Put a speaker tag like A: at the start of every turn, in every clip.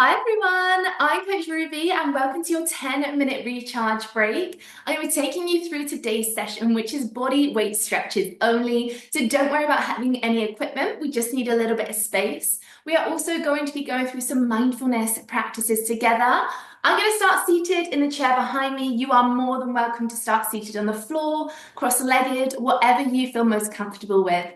A: Hi everyone, I'm Coach Ruby and welcome to your 10-minute recharge break. I'm going to be taking you through today's session, which is body weight stretches only. So don't worry about having any equipment, we just need a little bit of space. We are also going to be going through some mindfulness practices together. I'm going to start seated in the chair behind me. You are more than welcome to start seated on the floor, cross-legged, whatever you feel most comfortable with.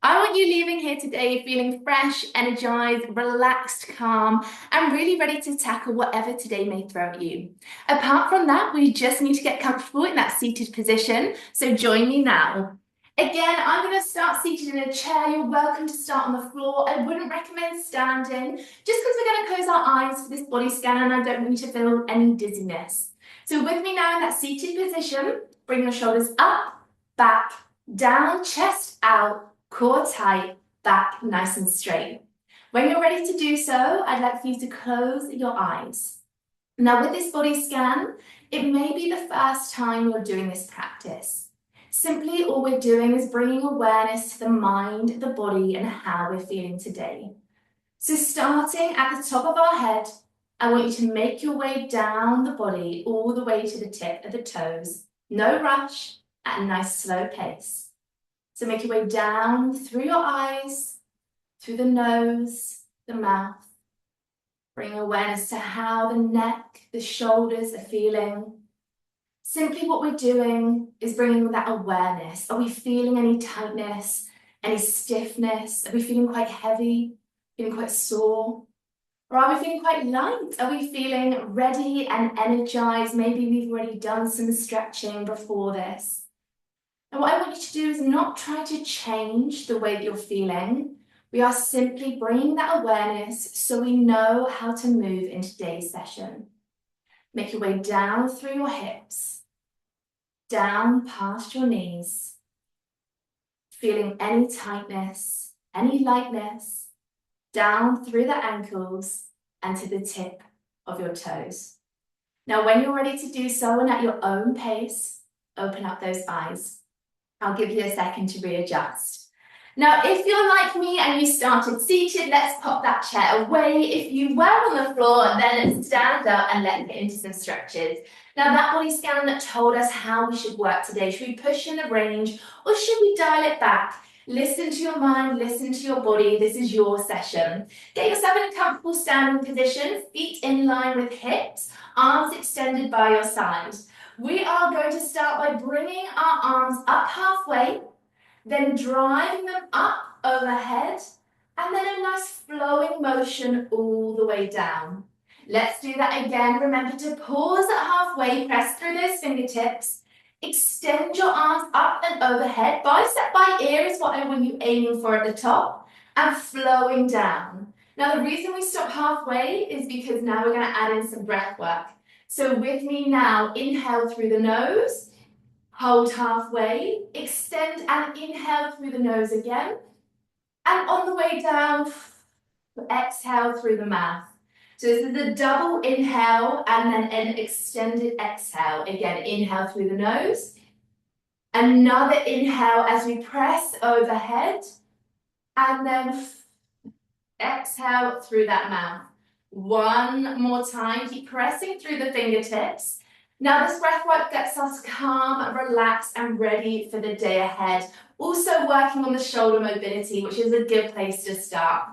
A: I want you leaving here today feeling fresh, energized, relaxed, calm, and really ready to tackle whatever today may throw at you. Apart from that, we just need to get comfortable in that seated position, so join me now. Again, I'm going to start seated in a chair. You're welcome to start on the floor. I wouldn't recommend standing, just because we're going to close our eyes for this body scan and I don't want you to feel any dizziness. So with me now in that seated position, bring your shoulders up, back, down, chest out, core tight, back nice and straight. When you're ready to do so, I'd like for you to close your eyes. Now with this body scan, it may be the first time you're doing this practice. Simply all we're doing is bringing awareness to the mind, the body, and how we're feeling today. So starting at the top of our head, I want you to make your way down the body all the way to the tip of the toes. No rush, at a nice slow pace. So make your way down through your eyes, through the nose, the mouth. Bring awareness to how the neck, the shoulders are feeling. Simply what we're doing is bringing that awareness. Are we feeling any tightness, any stiffness? Are we feeling quite heavy, feeling quite sore? Or are we feeling quite light? Are we feeling ready and energized? Maybe we've already done some stretching before this. And what I want you to do is not try to change the way that you're feeling. We are simply bringing that awareness so we know how to move in today's session. Make your way down through your hips, down past your knees, feeling any tightness, any lightness, down through the ankles and to the tip of your toes. Now, when you're ready to do so and at your own pace, open up those eyes. I'll give you a second to readjust. Now, if you're like me and you started seated, let's pop that chair away. If you were on the floor, then stand up and let's get into some stretches. Now, that body scan told us how we should work today. Should we push in the range or should we dial it back? Listen to your mind, listen to your body. This is your session. Get yourself in a comfortable standing position, feet in line with hips, arms extended by your side. We are going to start by bringing our arms up halfway, then driving them up overhead, and then a nice flowing motion all the way down. Let's do that again. Remember to pause at halfway, press through those fingertips, extend your arms up and overhead, bicep by ear is what I want you aiming for at the top, and flowing down. Now the reason we stop halfway is because now we're going to add in some breath work. So with me now, inhale through the nose, hold halfway, extend and inhale through the nose again. And on the way down, exhale through the mouth. So this is the double inhale and then an extended exhale. Again, inhale through the nose. Another inhale as we press overhead. And then exhale through that mouth. One more time, keep pressing through the fingertips. Now this breath work gets us calm, relaxed and ready for the day ahead. Also working on the shoulder mobility, which is a good place to start.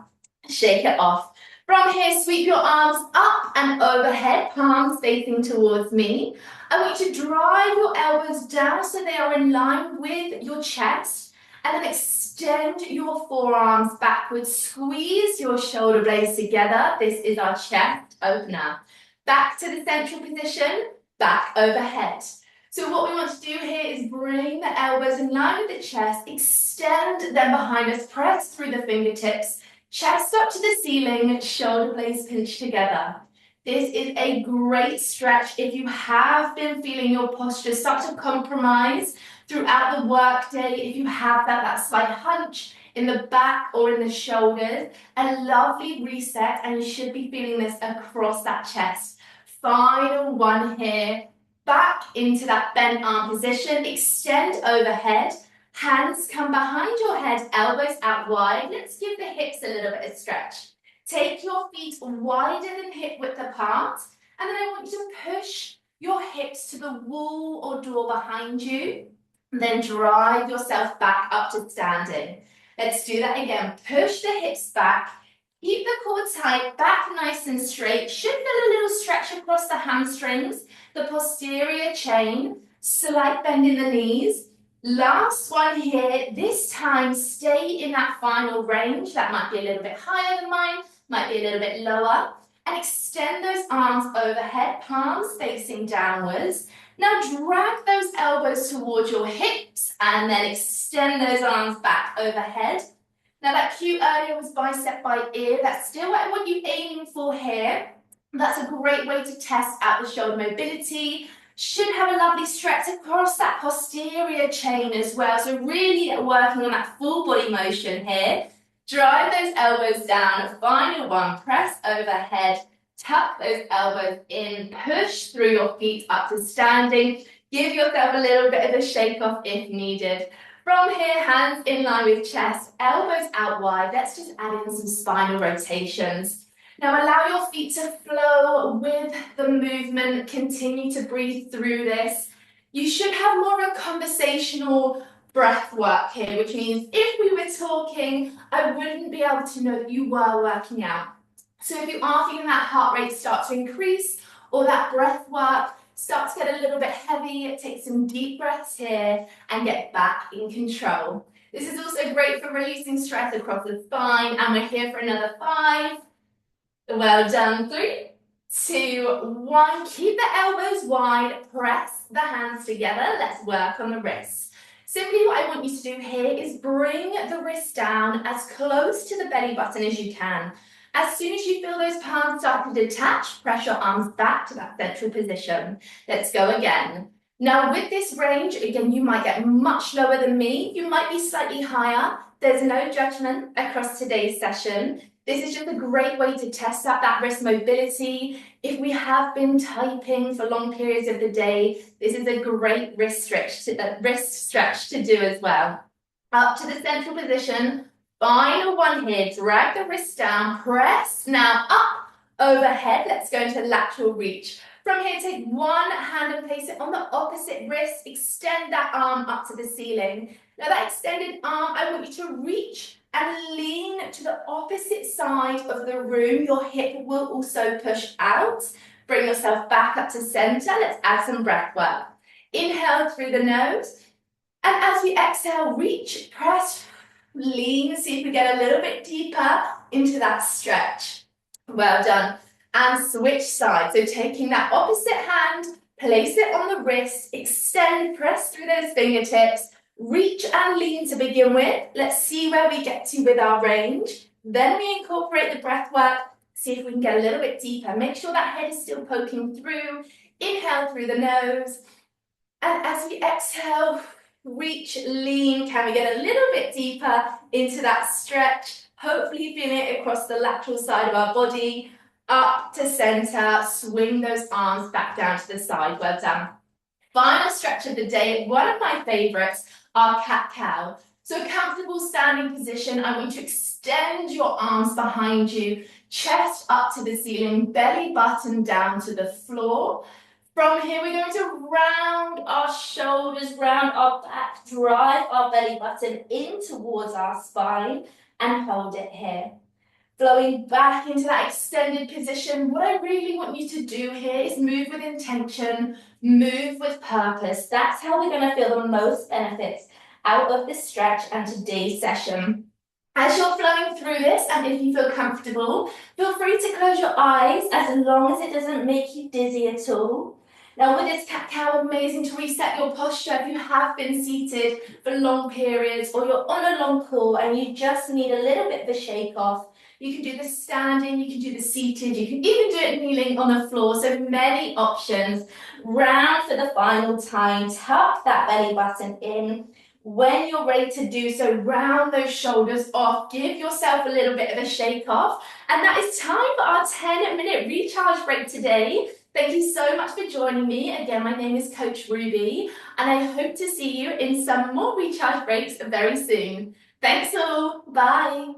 A: Shake it off. From here, sweep your arms up and overhead, palms facing towards me. I want you to drive your elbows down so they are in line with your chest. And then extend your forearms backwards, squeeze your shoulder blades together. This is our chest opener. Back to the central position, back overhead. So what we want to do here is bring the elbows in line with the chest, extend them behind us, press through the fingertips, chest up to the ceiling, shoulder blades pinch together. This is a great stretch if you have been feeling your posture start to compromise throughout the workday, if you have that slight hunch in the back or in the shoulders, a lovely reset and you should be feeling this across that chest. Final one here, back into that bent arm position, extend overhead, hands come behind your head, elbows out wide. Let's give the hips a little bit of stretch. Take your your feet wider than hip width apart, and then I want you to push your hips to the wall or door behind you, and then drive yourself back up to standing. Let's do that again. Push the hips back, keep the core tight, back nice and straight. Should feel a little stretch across the hamstrings, the posterior chain, slight bend in the knees. Last one here. This time, stay in that final range. That might be a little bit higher than mine, might be a little bit lower. And extend those arms overhead, palms facing downwards. Now drag those elbows towards your hips and then extend those arms back overhead. Now that cue earlier was bicep by ear. That's still what I want you aiming for here. That's a great way to test out the shoulder mobility. Should have a lovely stretch across that posterior chain as well. So really working on that full body motion here. Drive those elbows down. Final one, press overhead. Tuck those elbows in. Push through your feet up to standing. Give yourself a little bit of a shake off if needed. From here, hands in line with chest, elbows out wide. Let's just add in some spinal rotations. Now allow your feet to flow with the movement. Continue to breathe through this. You should have more of a conversational breath work here, which means if we were talking, I wouldn't be able to know that you were working out. So if you are feeling that heart rate start to increase or that breath work start to get a little bit heavy, take some deep breaths here and get back in control. This is also great for releasing stress across the spine, and we're here for another 5. Well done. 3, 2, 1. Keep the elbows wide. Press the hands together. Let's work on the wrists. Simply what I want you to do here is bring the wrist down as close to the belly button as you can. As soon as you feel those palms start to detach, press your arms back to that central position. Let's go again. Now with this range, again, you might get much lower than me. You might be slightly higher. There's no judgment across today's session. This is just a great way to test out that wrist mobility. If we have been typing for long periods of the day, this is a great wrist stretch to do as well. Up to the central position. Final one here. Drag the wrist down. Press now up overhead. Let's go into lateral reach. From here, take one hand and place it on the opposite wrist. Extend that arm up to the ceiling. Now that extended arm, I want you to reach and lean to the opposite side of the room. Your hip will also push out. Bring yourself back up to center. Let's add some breath work. Inhale through the nose. And as we exhale, reach, press, lean. See if we get a little bit deeper into that stretch. Well done. And switch sides. So taking that opposite hand, place it on the wrist, extend, press through those fingertips. Reach and lean to begin with. Let's see where we get to with our range. Then we incorporate the breath work. See if we can get a little bit deeper. Make sure that head is still poking through. Inhale through the nose. And as we exhale, reach, lean. Can we get a little bit deeper into that stretch? Hopefully feeling it across the lateral side of our body. Up to center. Swing those arms back down to the side. Well done. Final stretch of the day. One of my favorites. Our cat-cow. So a comfortable standing position. I want you to extend your arms behind you, chest up to the ceiling, belly button down to the floor. From here, we're going to round our shoulders, round our back, drive our belly button in towards our spine and hold it here. Flowing back into that extended position. What I really want you to do here is move with intention, move with purpose. That's how we're going to feel the most benefits out of this stretch and today's session. As you're flowing through this, and if you feel comfortable, feel free to close your eyes as long as it doesn't make you dizzy at all. Now with this cat-cow, amazing to reset your posture if you have been seated for long periods or you're on a long call and you just need a little bit of a shake off. You can do the standing, you can do the seated, you can even do it kneeling on the floor. So many options. Round for the final time. Tuck that belly button in. When you're ready to do so, round those shoulders off. Give yourself a little bit of a shake off. And that is time for our 10-minute recharge break today. Thank you so much for joining me. Again, my name is Coach Ruby, and I hope to see you in some more recharge breaks very soon. Thanks all. Bye.